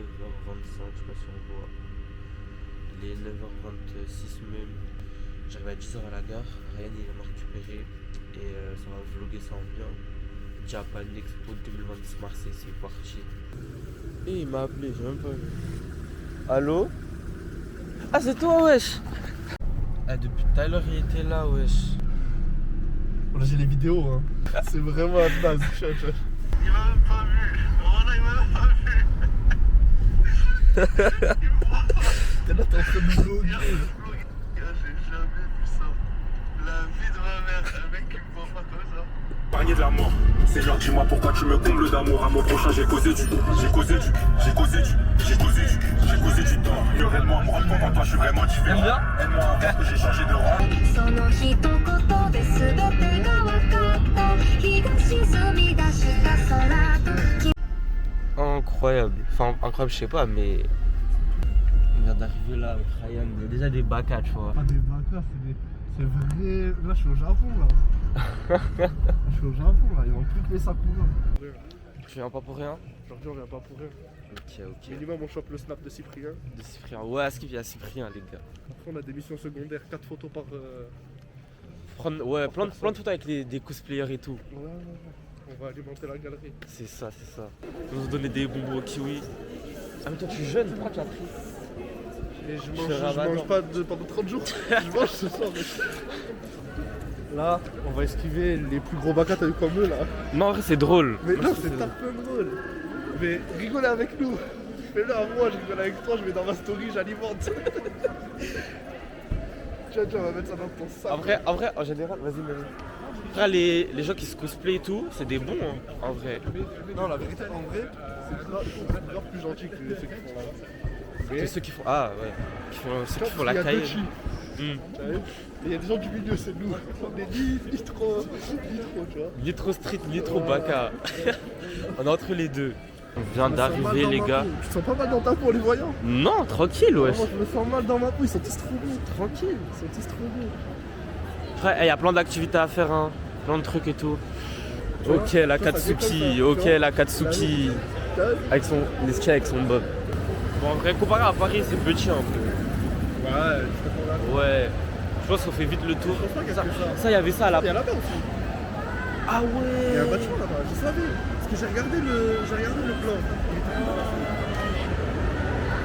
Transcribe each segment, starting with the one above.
9h25, je sais pas si on voit. Il est 9h26 même. J'arrive à 10h à la gare. Ryan il va me récupérer. Et ça va vlogger ça en bien. Japan Expo 2026 Marseille, c'est parti. Et il m'a appelé, j'ai même pas vu. Allô? Ah, c'est toi, wesh! Ah, depuis tout à l'heure, il était là, wesh. Là, j'ai les vidéos, hein. C'est vraiment un naze. Il m'a même pas vu. Voilà, il m'a même pas vu. T'es là, t'es en train de vlogger. J'ai jamais vu ça. La vie de ma mère, un mec qui me voit pas comme ça. Épargné de la mort. Seigneur, dis-moi pourquoi tu me combles d'amour. À mon prochain, j'ai causé du temps. Réellement, moi, quand toi, je suis vraiment différent. Aide-moi à voir que j'ai changé de rang. Incroyable. Enfin, incroyable, je sais pas, mais. On vient d'arriver là avec Ryan. Il y a déjà des bacas, tu vois. Pas des bâtards, c'est vrai. Là, je suis au Japon, là. Je suis au Japon, là. Ils vont plus payer ça pour moi. Tu viens pas pour rien? Aujourd'hui, on vient pas pour rien. Ok. Minimum, on chope le snap de Cyprien. De Cyprien. Ouais, à ce qu'il y a Cyprien, les gars. Après, on a des missions secondaires, 4 photos par. Prendre, ouais, plein de photos avec des cosplayers et tout. Ouais. On va alimenter la galerie. C'est ça, c'est ça. Ils vont se donner des bonbons au kiwi. Ah, mais toi, tu es jeune, pourquoi tu as pris? Et je mange pas pendant 30 jours. Je mange ce soir. Là, on va esquiver les plus gros bacas, t'as vu comme eux là. Non, en vrai, c'est drôle. Mais non, c'est un peu drôle. Mais rigolez avec nous. Fais-le à moi, je rigole avec toi, je mets dans ma story, j'alimente. Tiens, on va mettre ça dans ton sac. En vrai, en général, vas-y. Après, les gens qui se cosplayent et tout, c'est des bons, hein, en vrai. Non, la vérité, en vrai, c'est grave plus gentil que ceux qui font là. Que ceux qui font. Ah, ouais. Ceux qui font la caille. Et il y a des gens du milieu, c'est nous. On est ni trop, tu vois. Ni trop street, ni trop baka. On est entre les deux. On vient d'arriver, les gars. Tu te sens pas mal dans ta peau en les voyant? Non, tranquille, wesh. Moi, je me sens mal dans ma peau, ils sont tous trop beaux. Tranquille. Ils sont tous trop beaux. Frère, il y a plein d'activités à faire, hein. Plein de trucs et tout. Ok, la Katsuki. Ok, la Katsuki. Avec les skis avec son bob. Bon, en vrai, comparé à Paris, c'est petit un peu. Ouais. Je pense qu'on fait vite le tour. Ça, il y avait ça là-bas. Il y a là-bas aussi. Ah ouais. Il y a un bâtiment là-bas, je savais. Parce que j'ai regardé le plan.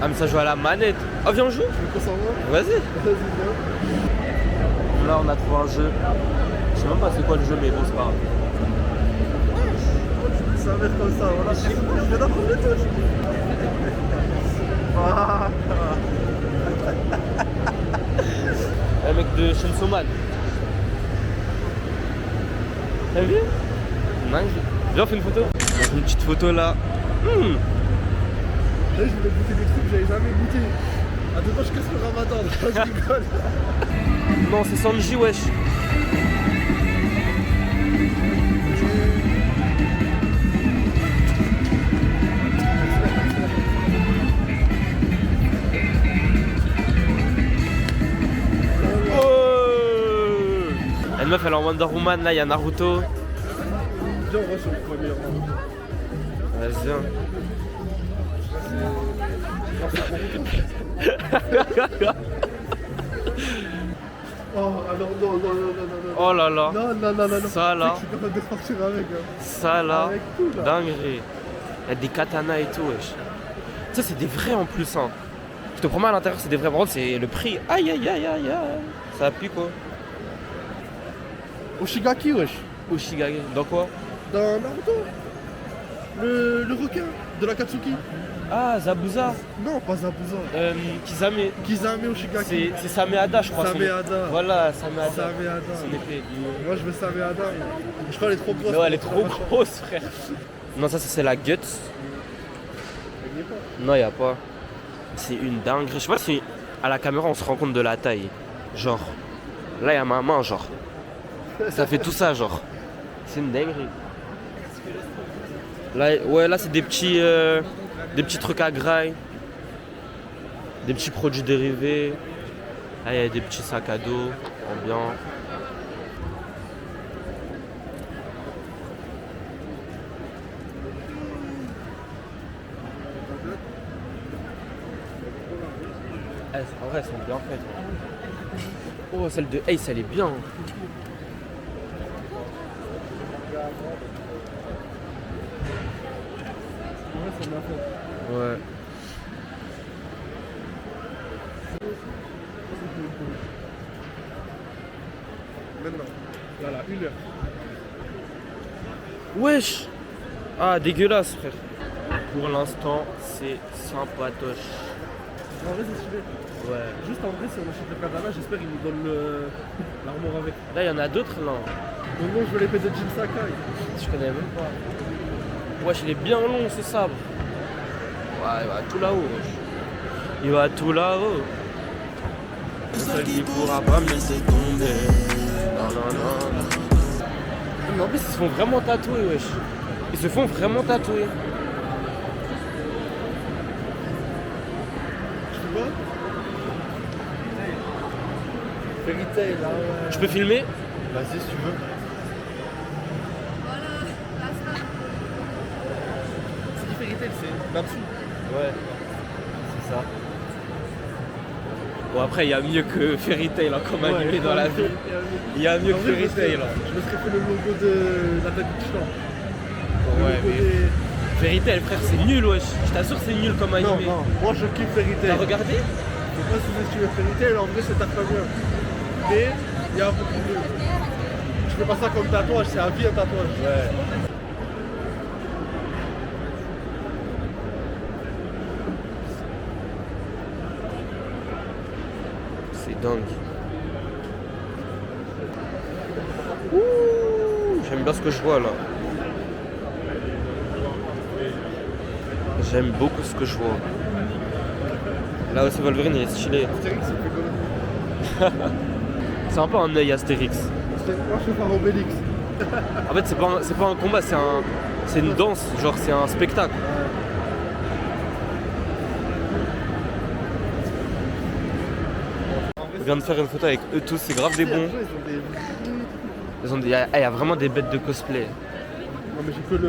Ah, mais ça joue à la manette. Ah, viens, on joue. Tu veux qu'on s'en va? Vas-y. Vas-y, viens. Là, on a trouvé un jeu. Je sais même pas c'est quoi le jeu, mais bon, c'est pas grave. Tu peux savoir comme ça, voilà. Je vais d'apprendre les touches. Voilà. Le mec de Chainsaw Man. T'as vu? Nice. Viens, on fait une photo. On fait une petite photo là. Là, je voulais goûter des trucs que j'avais jamais goûté. À deux fois, je casse le ramadan. Là, je rigole. Non, c'est Sanji, wesh. La meuf elle est en Wonder Woman, là il y a Naruto. Viens, on va sur le premier rang. Vas-y, viens. Oh, alors non. Oh là là. Non. Ça là. Je suis capable de partir avec. Hein. Ça là. Avec tout là. Dinguerie. Il y a des katanas et tout, wesh. Ça c'est des vrais en plus, hein. Je te promets à l'intérieur c'est des vrais. Par contre c'est le prix. Aïe. Ça appuie quoi. Oshigaki, wesh. Oshigaki. Dans quoi? Dans Naruto. Le requin de la Katsuki. Ah, Zabuza. Non, pas Zabuza. Kizame Oshigaki. C'est Sameada, je crois. Sameada. Voilà, Sameada. Sameada. Son épée. Moi je veux Sameada. Je crois qu'elle est trop grosse. Non, elle est trop grosse, frère. Non, ça c'est la Guts. Elle y est pas. Non, y a pas. C'est une dinguerie. Je sais pas si à la caméra on se rend compte de la taille. Genre, là y a ma main, genre. Ça fait tout ça, genre. C'est une dinguerie. Là, ouais, là c'est des petits trucs à graille. Des petits produits dérivés. Là, il y a des petits sacs à dos, ambiants. En vrai, elles sont bien faites. Oh, celle de Ace, elle est bien. Ouais, c'est bien fait. Ouais. Maintenant, voilà, 1 heure. Wesh. Ah, dégueulasse, frère. Pour l'instant, c'est sympatoche. En vrai, c'est stylé. Ouais. Juste en vrai, si on achète le katana, j'espère qu'ils nous donnent l'armure avec. Là, il y en a d'autres, là. Mais non, je veux l'épée de Jin Sakai. Je connais même pas. Wesh, il est bien long, ce sabre. Ouais, il va tout là-haut, wesh. Il va tout là-haut. Le seul qui pourra pas me laisser tomber. Non, non, non. Mais en plus, ils se font vraiment tatouer, wesh. Ils se font vraiment tatouer. Tu vois Fairy Tail, là, ouais. Je peux filmer? Vas-y, si tu veux. C'est qui Fairy Tail, c'est Natsu. Ouais, c'est ça. Bon, après, il y a mieux que Fairy Tail hein, comme animé dans la vie. Il y a mieux que Fairy Tail. Hein. Je me serais fait le logo de la tête du clan. Ouais, mais Fairy Tail, frère, c'est nul, wesh. Je t'assure, c'est nul comme animé. Non, non, moi je kiffe Fairy Tail. T'as regardé? Faut pas sous-estimer Fairy Tail, en vrai c'est ta famille. Mais il y a beaucoup mieux. Je fais pas ça comme tatouage, c'est à vie un tatouage. Ouais. C'est dingue. Ouh, j'aime bien ce que je vois là. J'aime beaucoup ce que je vois. Là aussi Wolverine il est stylé. Astérix, c'est plus connu. C'est un peu un œil Astérix. Moi je fais par Obélix. En fait c'est pas un combat, c'est une danse, genre c'est un spectacle. Je viens de faire une photo avec eux tous, c'est grave des bons. Il y a vraiment des bêtes de cosplay. Non mais j'ai que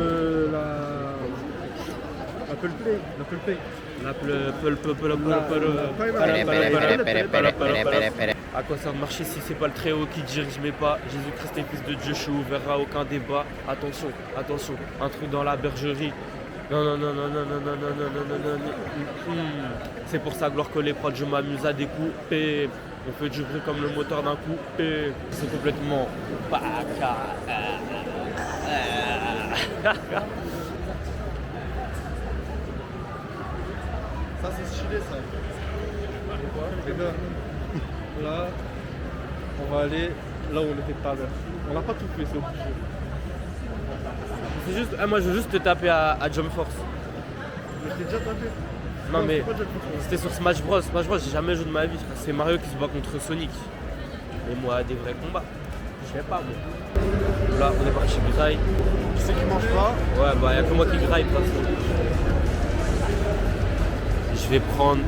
l'Apple Play. À quoi ça marcher si c'est pas le très haut qui dirige mes pas? Jésus-Christ est fils de Dieu, je ouvrira aucun débat. Attention, attention, un truc dans la bergerie. Non, non, non, non, non, non, non, non, non, non, non, non. C'est pour sa gloire que les prods, je m'amuse à découper. On fait du bruit comme le moteur d'un coupé. C'est complètement... Ça c'est stylé ça. Les gars, là, on va aller là où on était tout à l'heure. On n'a pas tout fait, c'est obligé. C'est juste... moi je veux juste te taper à Jump Force. Mais je t'ai déjà tapé. Non mais c'est pas Jump Force. c'était sur Smash Bros. Smash Bros, j'ai jamais joué de ma vie. Frère. C'est Mario qui se bat contre Sonic. Et moi, des vrais combats. Je sais pas moi. Là, on est parti chez Graille. Qui c'est qui mange pas? Ouais, bah y'a que moi qui graille de toute façon. Je vais prendre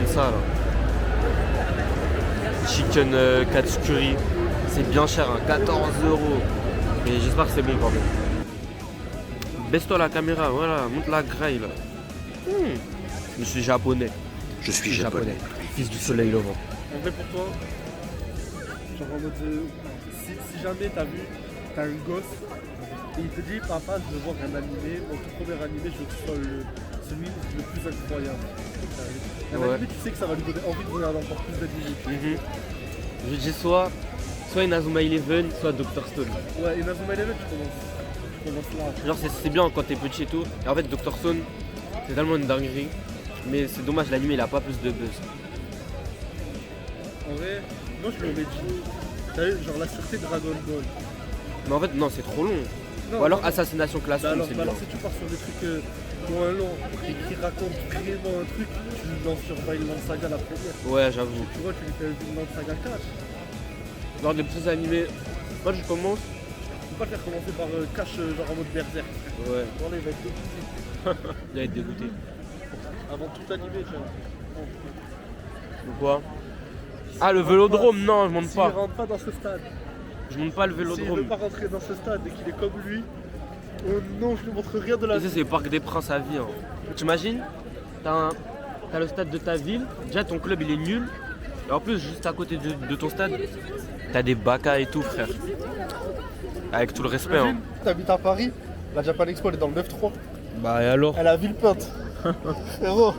ça là. Chicken Katsukuri. C'est bien cher, hein, 14 €. Mais j'espère que c'est bon quand même. Baisse-toi la caméra, voilà, monte la graille là. Je suis japonais. Je suis japonais. Fils du soleil levant. En vrai pour toi, genre en mode si jamais t'as un gosse et il te dit papa je veux voir un animé, mon tout premier animé je veux que ce soit celui le plus incroyable. Un Ouais. animé tu sais que ça va lui donner envie de regarder encore plus d'animés. Je dis soit Inazuma Eleven, soit Dr Stone. Ouais, et Inazuma Eleven tu commences là. Genre c'est bien quand t'es petit et tout. Et en fait Dr Stone, c'est tellement une dinguerie. Mais c'est dommage, l'anime il a pas plus de buzz. En vrai, moi je l'aurais dit. T'as vu, genre la sûreté Dragon Ball. Mais en fait non, c'est trop long. Non, Ou alors non. Assassination Classroom, c'est bien. alors si tu pars sur des trucs moins longs et qui racontent vraiment un truc, tu lances sur Vinland Saga la première. Ouais, j'avoue. Tu vois, tu lui fais Vinland Saga 4. Genre des petits animés. Moi je commence. Tu peux pas le faire commencer par cache genre en mode berserk. Ouais. Voilà, il va être dégoûté. Il va être dégoûté. Avant tout animé, tu vois. Ou quoi? Ah le vélodrome, non, je monte S'il pas. rentre pas dans ce stade, Je monte pas le s'il veut vélodrome. pas rentrer dans ce stade et qu'il est comme lui, oh non, je lui montre rien de la Tu sais, vie. c'est le parc des princes à vie. Hein. T'imagines? T'as t'as le stade de ta ville. Déjà, ton club, il est nul. Et en plus, juste à côté de ton stade, t'as des bacas et tout, frère. Avec tout le respect. Hein. T'habites à Paris, la Japan Expo elle est dans le 9-3. Bah, et alors? Elle a Villepinte. Frérot,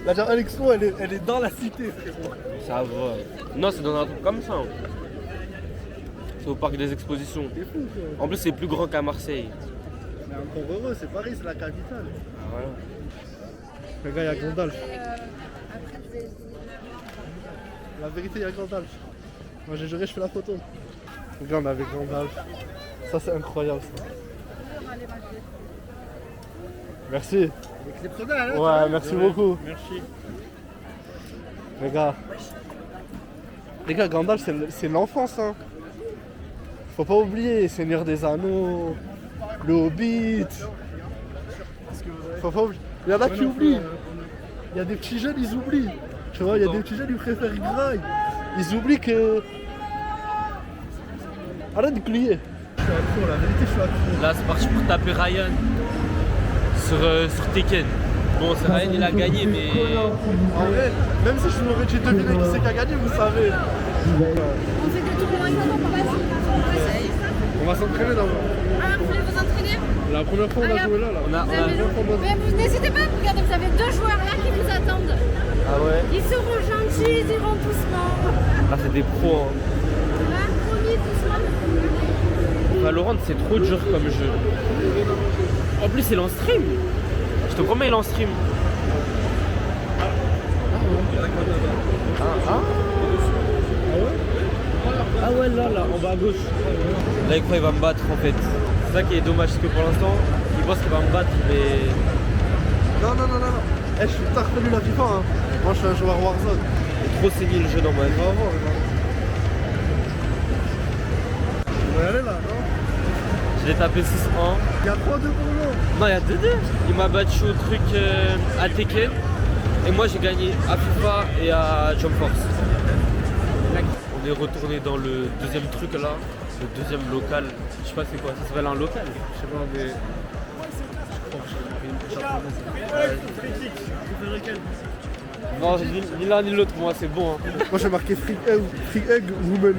la Japan Expo elle est dans la cité, frérot. Ça va. Non, c'est dans un truc comme ça. Hein. C'est au parc des expositions. C'est fou, frérot. En plus, c'est plus grand qu'à Marseille. Mais encore heureux, c'est Paris, c'est la capitale. Ah, voilà. Le gars, il y a Gandalf. La vérité, il y a Gandalf. Moi, j'ai juré, je fais la photo. Le gars, on avait Gandalf. Ça, c'est incroyable, ça. Merci. Exceptionnel, hein? Ouais, merci beaucoup. Merci. Les gars, Gandalf, c'est l'enfance, hein. Faut pas oublier, Seigneur des Anneaux, le Hobbit. Faut pas oublier. Il y en a qui oublient. Il y a des petits jeunes, ils oublient. Tu vois, il y a des petits jeunes, ils préfèrent Grail. Ils oublient que... Arrête de glier. Je suis accro, la vérité, je suis accro. Là, c'est parti pour taper Ryan sur Tekken. Bon, c'est Ryan, il a gagné, mais. En vrai, même si je vous aurais dit deviner qui c'est qui a gagné, vous savez. On fait des tours On va s'entraîner d'abord. Ah, vous voulez vous entraîner? La première fois, on a joué là. Mais vous n'hésitez pas, regardez, vous avez 2 joueurs là qui vous attendent. Ah ouais? Ils seront gentils, ils iront doucement. Ah, c'est des pros. Hein. Là, promis, doucement. Valorant, c'est trop dur comme jeu. En plus, il est en stream. Je te promets, il est en stream. Ah ouais, là, en bas à gauche. Là, il croit qu'il va me battre en fait. C'est ça qui est dommage, parce que pour l'instant, il pense qu'il va me battre, mais. Non. Eh, je suis tard connu la FIFA. Hein. Moi, je suis un joueur Warzone. Il est trop saigné le jeu dans ma vie. On va y aller là, non? Je l'ai tapé 6-1. Il y a 3-2 pour moi. Non, il y a 2-2. Il m'a battu au truc à Tekken. Et moi, j'ai gagné à FIFA et à Jump Force. On est retourné dans le deuxième truc là. Le deuxième local. Je sais pas c'est quoi. Ça s'appelle un local. Je sais pas, mais. Non, ni l'un ni l'autre, moi, c'est bon. Hein. Moi, j'ai marqué Free Egg Woman.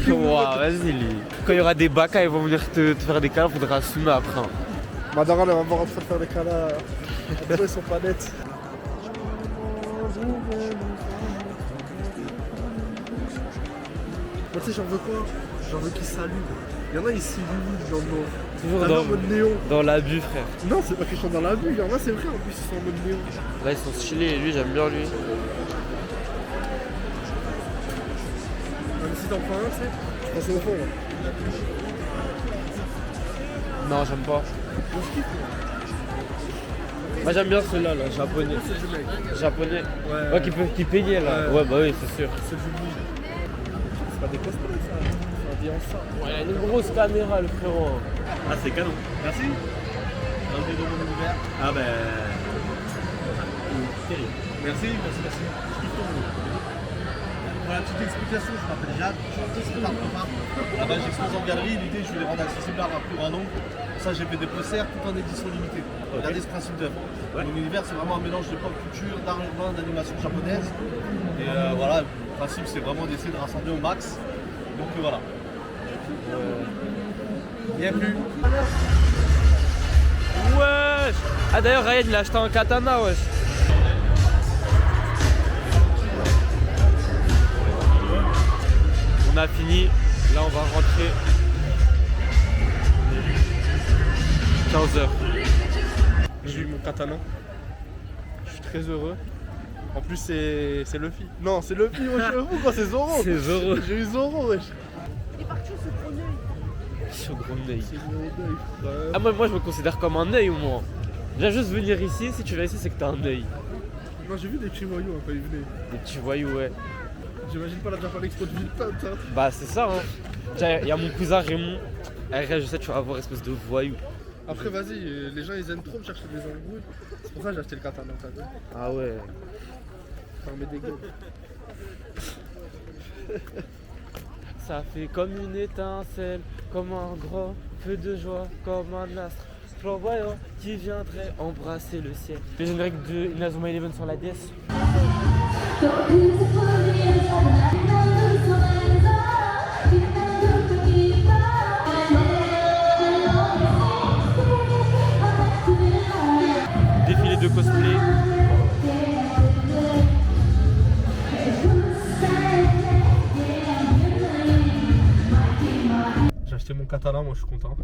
Wow, vas-y, lui. Quand il y aura des bacas, ils vont venir te faire des câlins, faudra assumer après. Hein. Ma daronne, elle va me voir en train de faire des câlins. Après, ils sont pas nets. Moi, tu sais, j'en veux quoi? J'en veux qu'ils saluent. Il y en a, ils s'illuminent dans le. Toujours en mode néon. dans l'abus, frère. Non, c'est pas question dans la vue. Il y en a, c'est vrai, en plus, ils sont en mode néon. Là, ils sont stylés. Lui, j'aime bien lui. Même si t'en prends un, tu sais, je pense au fond, là. Non, j'aime pas. Moi, je kiffe, moi. Moi, j'aime bien ceux-là, là, japonais. C'est du mec. Japonais. Ouais. Ouais, qui peignait là. Ouais. Ouais, bah oui, c'est sûr. C'est du lit. C'est pas des cosplays, ça. C'est un bien ça. Ouais, il a une grosse caméra, le frérot. Ah, c'est canon. Merci. Bienvenue dans mon univers. Ah ben. Terrible. Merci. Je kiffe ton boulot. Pour la petite explication, je m'appelle Jade, je suis artiste photographe. Ah ben, j'expose en galerie, l'idée je vais les rendre accessibles à un plus grand nombre. Pour ça, j'ai fait des posters tout en édition limitée. Regardez ce principe d'œuvre. Mon univers, c'est vraiment un mélange de pop culture, d'art urbain, d'animation japonaise. Et voilà, le principe, c'est vraiment d'essayer de rassembler au max. Donc voilà. Bienvenue. Wesh. Ah d'ailleurs, Ryan, il a acheté un katana, wesh. On a fini. Là, on va rentrer. 15h. J'ai eu mon katana. Je suis très heureux. En plus, c'est Luffy. Non, c'est Luffy, wesh, vous quoi, c'est Zoro. C'est Zoro. J'ai eu Zoro, wesh. Il est parti sur son œil. Ce gros œil. C'est mon œil, frère. Ah, moi, je me considère comme un œil, moi. Déjà, juste venir ici, si tu viens ici, c'est que t'as un œil. Non, j'ai vu des petits voyous quand ils venaient. Des petits voyous, ouais. J'imagine pas la Japan Expo de Villepinte, hein. Bah, c'est ça, hein. Déjà, il y a mon cousin Raymond. Je sais, tu vas avoir espèce de voyou. Après, vas-y, les gens ils aiment trop me chercher des embrouilles. C'est pour ça que j'ai acheté le katana, t'as vu. Ah ouais. Fermer des gueules. Ça fait comme une étincelle, comme un grand feu de joie, comme un astre flamboyant qui viendrait embrasser le ciel. Le générique de Inazuma Eleven sur la DS. Défilé de cosplay. J'ai acheté mon catalan, moi je suis content.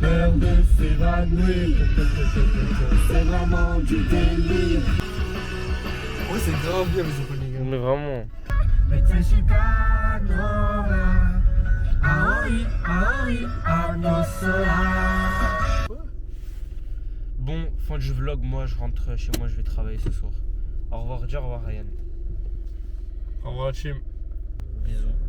Peur de s'évanouir, c'est vraiment du délire. Ouais, c'est grave bien les openings. Mais vraiment. Bon, fin du vlog, moi je rentre chez moi, je vais travailler ce soir. Au revoir, dis au revoir Ryan. Au revoir, Chim. Bisous.